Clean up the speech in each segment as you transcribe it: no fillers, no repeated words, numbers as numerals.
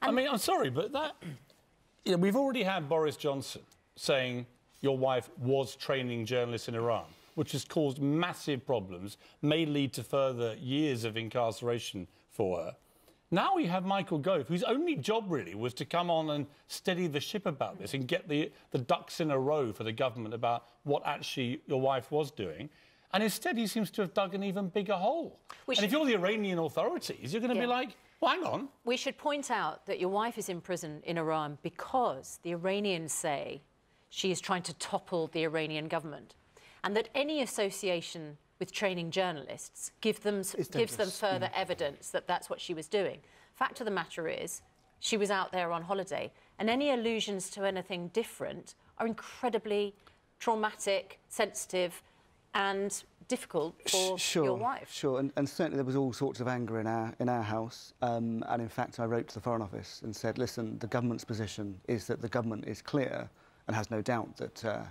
I mean, I'm sorry, but that... You know, we've already had Boris Johnson saying your wife was training journalists in Iran, which has caused massive problems, may lead to further years of incarceration for her. Now we have Michael Gove, whose only job, really, was to come on and steady the ship about this and get the ducks in a row for the government about what actually your wife was doing. And instead, he seems to have dug an even bigger hole. And if you're the Iranian authorities, you're going to be like, well, hang on. We should point out that your wife is in prison in Iran because the Iranians say she is trying to topple the Iranian government, and that any association with training journalists gives them further evidence that that's what she was doing. Fact of the matter is, she was out there on holiday, and any allusions to anything different are incredibly traumatic, sensitive, and difficult for your wife. Sure, and certainly there was all sorts of anger in our house, and in fact I wrote to the Foreign Office and said, listen, the government's position is that the government is clear and has no doubt that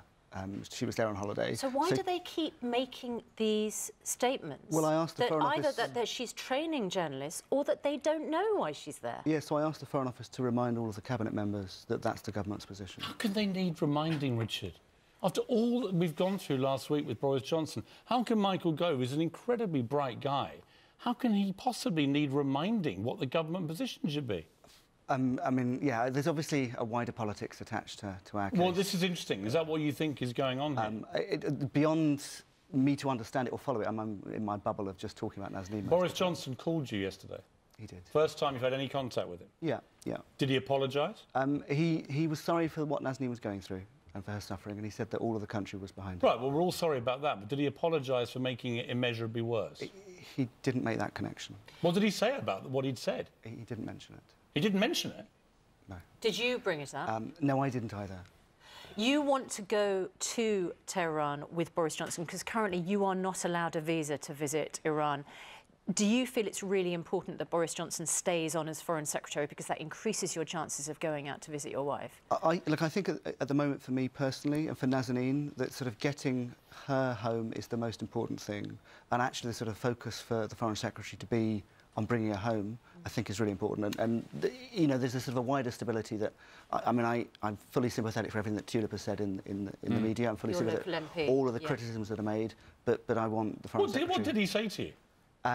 she was there on holiday. So why do they keep making these statements? Well, I asked the Foreign Office... Either that she's training journalists or that they don't know why she's there. Yeah, so I asked the Foreign Office to remind all of the Cabinet members that that's the government's position. How can they need reminding, Richard? After all that we've gone through last week with Boris Johnson, how can Michael Gove, who's an incredibly bright guy, how can he possibly need reminding what the government position should be? I mean, yeah, there's obviously a wider politics attached to our case. Well, this is interesting. Is that what you think is going on here? Beyond me to understand it or follow it, I'm in my bubble of just talking about Nazanin. Boris Johnson called you yesterday. He did. First time you've had any contact with him? Yeah, yeah. Did he apologise? He was sorry for what Nazanin was going through and for her suffering, and he said that all of the country was behind her. Right, well, we're all sorry about that, but did he apologise for making it immeasurably worse? He didn't make that connection. What did he say about what he'd said? He didn't mention it. He didn't mention it? No. Did you bring it up? No, I didn't either. You want to go to Tehran with Boris Johnson because currently you are not allowed a visa to visit Iran. Do you feel it's really important that Boris Johnson stays on as Foreign Secretary because that increases your chances of going out to visit your wife? Look, I think at the moment for me personally and for Nazanin, that sort of getting her home is the most important thing. And actually the sort of focus for the Foreign Secretary to be on bringing her home, I think is really important. And you know, there's a sort of a wider stability that... I mean, I'm fully sympathetic for everything that Tulip has said in the media. I'm fully sympathetic for all of the criticisms that are made, but I want the Foreign Secretary... What did he say to you?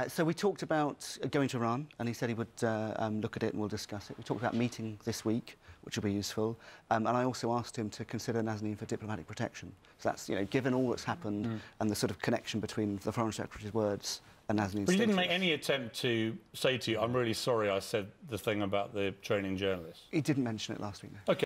So we talked about going to Iran, and he said he would look at it and we'll discuss it. We talked about meeting this week, which will be useful. And I also asked him to consider Nazanin for diplomatic protection. So that's, you know, given all that's happened and the sort of connection between the Foreign Secretary's words and Nazanin's... But he didn't make any attempt to say to you, I'm really sorry I said the thing about the training journalists? He didn't mention it last week, no. OK.